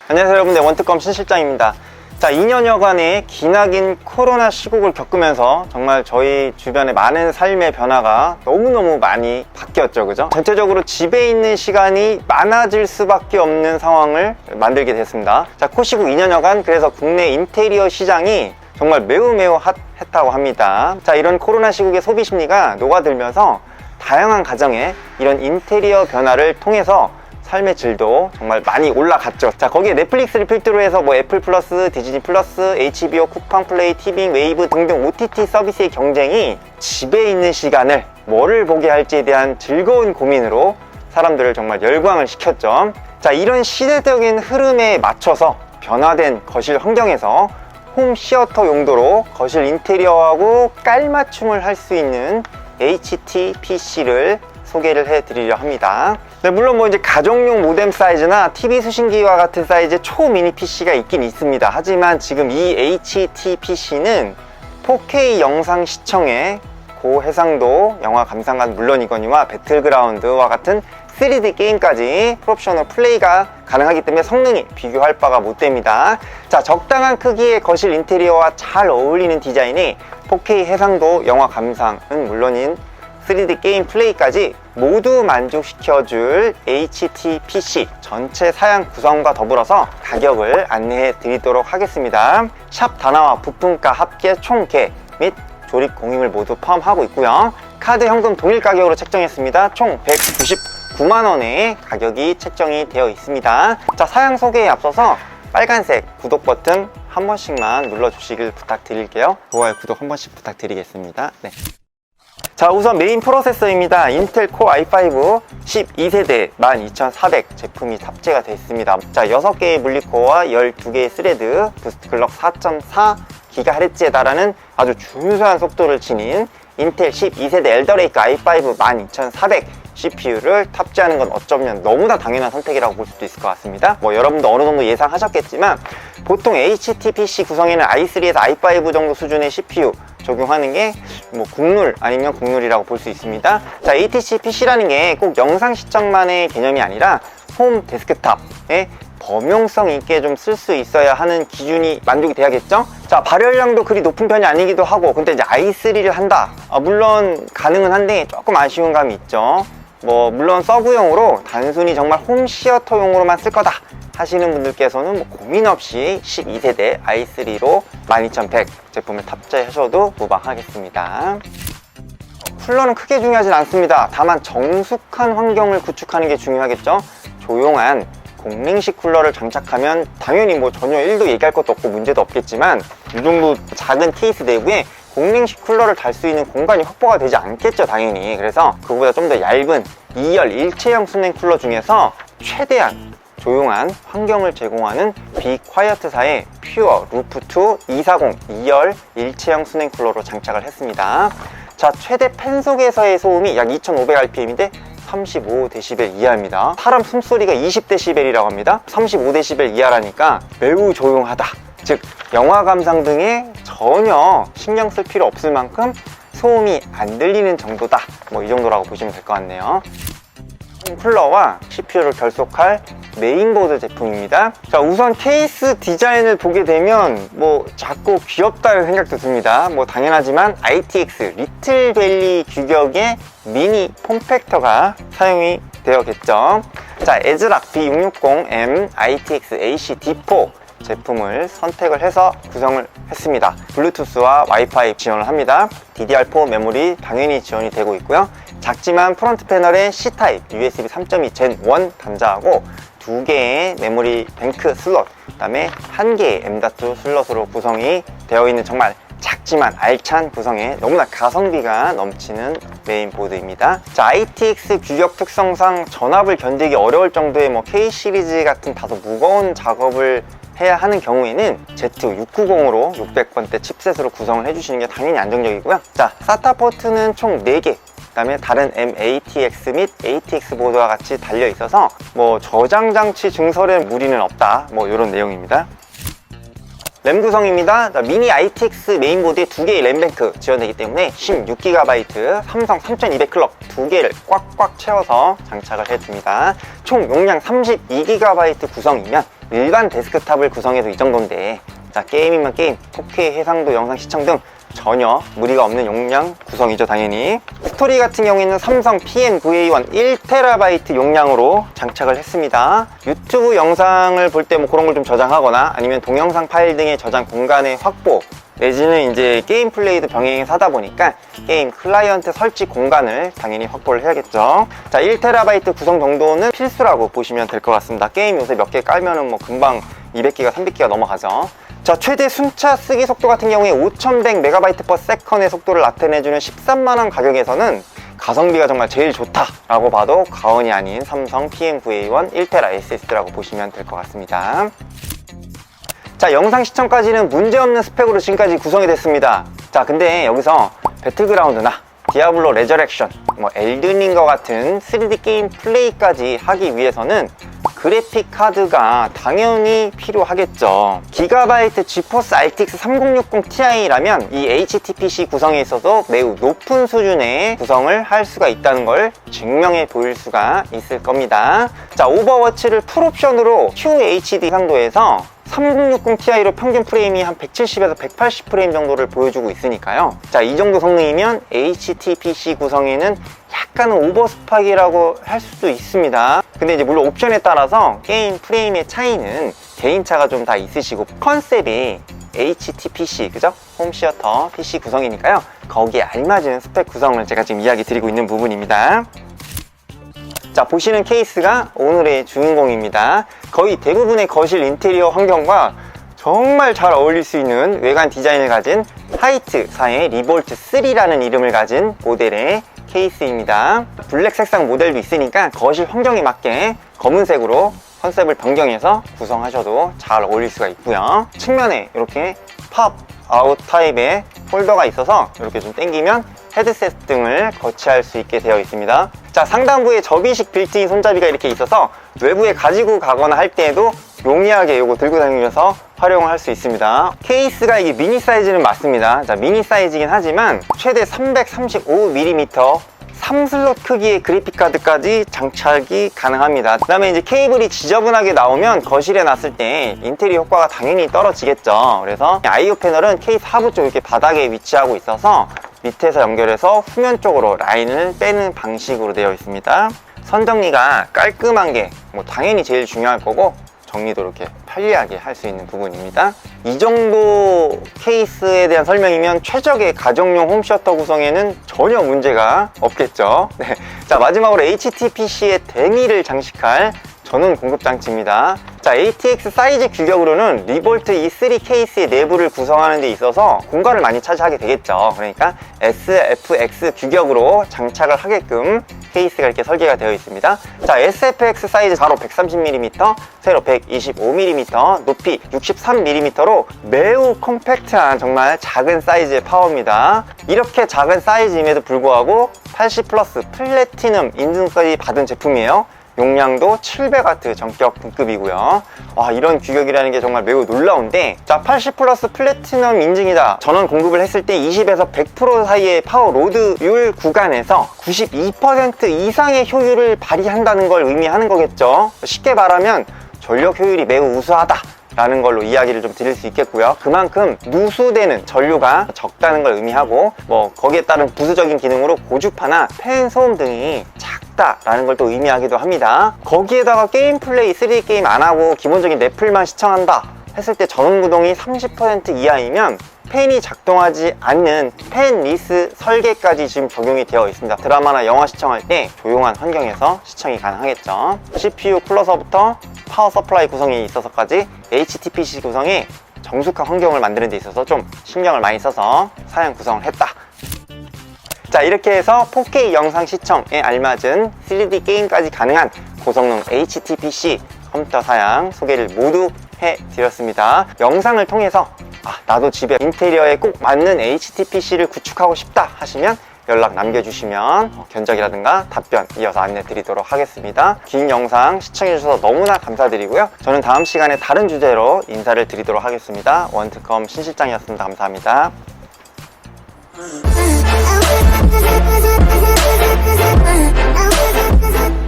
안녕하세요 여러분들, 원특검 신실장입니다. 자, 2년여간의 기나긴 코로나 시국을 겪으면서 정말 저희 주변의 많은 삶의 변화가 너무너무 많이 바뀌었죠, 그죠? 전체적으로 집에 있는 시간이 많아질 수밖에 없는 상황을 만들게 됐습니다. 자, 코시국 2년여간 그래서 국내 인테리어 시장이 정말 매우 핫했다고 합니다. 자, 이런 코로나 시국의 소비 심리가 녹아들면서 다양한 가정에 이런 인테리어 변화를 통해서 삶의 질도 정말 많이 올라갔죠. 자, 거기에 넷플릭스를 필두로 해서 뭐 애플 플러스, 디즈니 플러스, HBO, 쿠팡 플레이, 티빙, 웨이브 등등 OTT 서비스의 경쟁이 집에 있는 시간을 뭐를 보게 할지에 대한 즐거운 고민으로 사람들을 정말 열광을 시켰죠. 자, 이런 시대적인 흐름에 맞춰서 변화된 거실 환경에서 홈 시어터 용도로 거실 인테리어하고 깔맞춤을 할 수 있는 HTPC를 소개를 해드리려 합니다. 네, 물론 뭐 이제 가정용 모뎀 사이즈나 TV 수신기와 같은 사이즈의 초미니 PC가 있긴 있습니다. 하지만 지금 이 HTPC는 4K 영상 시청에 고해상도 영화 감상은 물론이거니와 배틀그라운드와 같은 3D 게임까지 풀옵션으로 플레이가 가능하기 때문에 성능이 비교할 바가 못 됩니다. 자, 적당한 크기의 거실 인테리어와 잘 어울리는 디자인이 4K 해상도 영화 감상은 물론인 3D 게임 플레이까지 모두 만족시켜줄 HTPC 전체 사양 구성과 더불어서 가격을 안내해 드리도록 하겠습니다. 샵 다나와 부품가 합계 총계 및 조립 공임을 모두 포함하고 있고요. 카드 현금 동일 가격으로 책정했습니다. 총 199만원의 가격이 책정이 되어 있습니다. 자, 사양 소개에 앞서서 빨간색 구독 버튼 한 번씩만 눌러주시길 부탁드릴게요. 좋아요, 구독 한 번씩 부탁드리겠습니다. 네. 자, 우선 메인 프로세서입니다. 인텔 코어 i5 12세대 12400 제품이 탑재가 되어 있습니다. 자, 6개의 물리코어와 12개의 스레드, 부스트 클럭 4.4GHz에 달하는 아주 준수한 속도를 지닌 인텔 12세대 엘더레이크 i5 12400 CPU를 탑재하는 건 어쩌면 너무나 당연한 선택이라고 볼 수도 있을 것 같습니다. 뭐 여러분도 어느 정도 예상하셨겠지만 보통 HTPC 구성에는 i3에서 i5 정도 수준의 CPU 적용하는 게 뭐 국룰 아니면 국룰이라고 볼 수 있습니다. 자, HTPC라는 게 꼭 영상 시청만의 개념이 아니라 홈 데스크탑에 범용성 있게 좀 쓸 수 있어야 하는 기준이 만족이 돼야겠죠? 자, 발열량도 그리 높은 편이 아니기도 하고, 근데 이제 i3를 한다. 물론 가능은 한데 조금 아쉬운 감이 있죠. 뭐 물론 서브용으로 단순히 정말 홈 시어터용으로만 쓸 거다 하시는 분들께서는 뭐 고민 없이 12세대 i3로 12100 제품을 탑재하셔도 무방하겠습니다. 쿨러는 크게 중요하진 않습니다. 다만 정숙한 환경을 구축하는 게 중요하겠죠. 조용한 공랭식 쿨러를 장착하면 당연히 뭐 전혀 1도 얘기할 것도 없고 문제도 없겠지만 이 정도 작은 케이스 내부에 공랭식 쿨러를 달 수 있는 공간이 확보가 되지 않겠죠, 당연히. 그래서 그거보다 좀 더 얇은 2열 일체형 수냉 쿨러 중에서 최대한 조용한 환경을 제공하는 비콰이어트사의 퓨어 루프2 240 2열 일체형 수냉 쿨러로 장착을 했습니다. 자, 최대 펜속에서의 소음이 약 2500rpm인데 35dB 이하입니다. 사람 숨소리가 20dB이라고 합니다. 35dB 이하라니까 매우 조용하다. 즉, 영화 감상 등에 전혀 신경 쓸 필요 없을 만큼 소음이 안 들리는 정도다. 뭐 이 정도라고 보시면 될 것 같네요. 쿨러와 CPU를 결속할 메인보드 제품입니다. 자, 우선 케이스 디자인을 보게 되면 뭐 작고 귀엽다는 생각도 듭니다. 뭐 당연하지만 ITX 리틀벨리 규격의 미니 폼팩터가 사용이 되었겠죠. 자, 에즈락 B660M ITX AC D4 제품을 선택을 해서 구성을 했습니다. 블루투스와 와이파이 지원을 합니다. DDR4 메모리 당연히 지원이 되고 있고요. 작지만 프론트 패널에 C타입 USB 3.2 Gen 1 단자하고 2개의 메모리 뱅크 슬롯, 그 다음에 1개의 M.2 슬롯으로 구성이 되어 있는 정말 작지만 알찬 구성에 너무나 가성비가 넘치는 메인보드입니다. 자, ITX 규격 특성상 전압을 견디기 어려울 정도의 뭐 K 시리즈 같은 다소 무거운 작업을 해야 하는 경우에는 Z690으로 600번대 칩셋으로 구성을 해주시는 게 당연히 안정적이고요. 자, SATA 포트는 총 4개, 그 다음에 다른 MATX 및 ATX 보드와 같이 달려 있어서 뭐 저장 장치 증설에 무리는 없다, 뭐 이런 내용입니다. 램 구성입니다. 미니 ITX 메인보드에 2개의 램뱅크 지원되기 때문에 16GB 삼성 3200 클럭 2개를 꽉꽉 채워서 장착을 해줍니다. 총 용량 32GB 구성이면 일반 데스크탑을 구성해도 이 정도인데, 자, 게임이면 게임, 4K 해상도 영상 시청 등 전혀 무리가 없는 용량 구성이죠, 당연히. 스토리 같은 경우에는 삼성 PNVA1 1TB 용량으로 장착을 했습니다. 유튜브 영상을 볼 때 뭐 그런 걸 좀 저장하거나 아니면 동영상 파일 등의 저장 공간의 확보, 내지는 이제 게임 플레이도 병행해서 하다 보니까 게임 클라이언트 설치 공간을 당연히 확보를 해야겠죠. 자, 1TB 구성 정도는 필수라고 보시면 될 것 같습니다. 게임 요새 몇 개 깔면은 뭐 금방 200기가 300기가 넘어가죠. 자, 최대 순차 쓰기 속도 같은 경우에 5100MB/s의 속도를 나타내주는 13만원 가격에서는 가성비가 정말 제일 좋다라고 봐도 과언이 아닌 삼성 PNVA1 1TB SSD라고 보시면 될 것 같습니다. 자, 영상 시청까지는 문제없는 스펙으로 지금까지 구성이 됐습니다. 자, 근데 여기서 배틀그라운드나 디아블로 레저렉션, 뭐 엘든링과 같은 3D 게임 플레이까지 하기 위해서는 그래픽 카드가 당연히 필요하겠죠. 기가바이트 지포스 RTX 3060 Ti라면 이 HTPC 구성에 있어서 매우 높은 수준의 구성을 할 수가 있다는 걸 증명해 보일 수가 있을 겁니다. 자, 오버워치를 풀옵션으로 QHD 상도에서 3060 Ti로 평균 프레임이 한 170에서 180 프레임 정도를 보여주고 있으니까요. 자, 이 정도 성능이면 HTPC 구성에는 약간은 오버스팍이라고 할 수도 있습니다. 근데 이제 물론 옵션에 따라서 게임 프레임의 차이는 개인차가 좀 다 있으시고, 컨셉이 HTPC, 그죠? 홈시어터 PC 구성이니까요. 거기에 알맞은 스펙 구성을 제가 지금 이야기 드리고 있는 부분입니다. 자, 보시는 케이스가 오늘의 주인공입니다. 거의 대부분의 거실 인테리어 환경과 정말 잘 어울릴 수 있는 외관 디자인을 가진 하이트사의 리볼트 3라는 이름을 가진 모델의 케이스입니다. 블랙 색상 모델도 있으니까 거실 환경에 맞게 검은색으로 컨셉을 변경해서 구성하셔도 잘 어울릴 수가 있고요. 측면에 이렇게 팝 아웃 타입의 홀더가 있어서 이렇게 좀 당기면 헤드셋 등을 거치할 수 있게 되어 있습니다. 자, 상단부에 접이식 빌트인 손잡이가 이렇게 있어서 외부에 가지고 가거나 할 때에도 용이하게 이거 들고 다니면서 활용을 할 수 있습니다. 케이스가 이게 미니 사이즈는 맞습니다. 자, 미니 사이즈긴 하지만 최대 335mm 3슬롯 크기의 그래픽카드까지 장착이 가능합니다. 그 다음에 이제 케이블이 지저분하게 나오면 거실에 놨을 때 인테리어 효과가 당연히 떨어지겠죠. 그래서 IO 패널은 케이스 하부 쪽 이렇게 바닥에 위치하고 있어서 밑에서 연결해서 후면 쪽으로 라인을 빼는 방식으로 되어 있습니다. 선 정리가 깔끔한 게 뭐 당연히 제일 중요할 거고, 정리도 이렇게 편리하게 할 수 있는 부분입니다. 이 정도 케이스에 대한 설명이면 최적의 가정용 홈시어터 구성에는 전혀 문제가 없겠죠. 네. 자, 마지막으로 HTPC의 대미를 장식할 전원 공급 장치입니다. 자, ATX 사이즈 규격으로는 리볼트 E3 케이스의 내부를 구성하는 데 있어서 공간을 많이 차지하게 되겠죠. 그러니까 SFX 규격으로 장착을 하게끔 케이스가 이렇게 설계가 되어 있습니다. 자, SFX 사이즈 가로 130mm, 세로 125mm, 높이 63mm로 매우 컴팩트한 정말 작은 사이즈의 파워입니다. 이렇게 작은 사이즈임에도 불구하고 80 플러스 플래티넘 인증까지 받은 제품이에요. 용량도 700W 전격 등급이고요. 와, 이런 규격이라는 게 정말 매우 놀라운데, 자, 80 플러스 플래티넘 인증이다. 전원 공급을 했을 때 20에서 100% 사이의 파워 로드율 구간에서 92% 이상의 효율을 발휘한다는 걸 의미하는 거겠죠. 쉽게 말하면 전력 효율이 매우 우수하다 라는 걸로 이야기를 좀 드릴 수 있겠고요. 그만큼 누수되는 전류가 적다는 걸 의미하고, 뭐 거기에 따른 부수적인 기능으로 고주파나 팬 소음 등이 작다라는 걸 또 의미하기도 합니다. 거기에다가 게임 플레이 3D 게임 안 하고 기본적인 넷플만 시청한다 했을 때 전원 구동이 30% 이하이면 팬이 작동하지 않는 팬 리스 설계까지 지금 적용이 되어 있습니다. 드라마나 영화 시청할 때 조용한 환경에서 시청이 가능하겠죠. CPU 쿨러서부터 파워 서플라이 구성이 있어서까지 HTPC 구성에 정숙한 환경을 만드는 데 있어서 좀 신경을 많이 써서 사양 구성을 했다. 자, 이렇게 해서 4K 영상 시청에 알맞은 3D 게임까지 가능한 고성능 HTPC 컴퓨터 사양 소개를 모두 해드렸습니다. 영상을 통해서 나도 집에 인테리어에 꼭 맞는 HTPC를 구축하고 싶다 하시면 연락 남겨주시면 견적이라든가 답변 이어서 안내 드리도록 하겠습니다. 긴 영상 시청해주셔서 너무나 감사드리고요. 저는 다음 시간에 다른 주제로 인사를 드리도록 하겠습니다. 원특검 신실장이었습니다. 감사합니다. I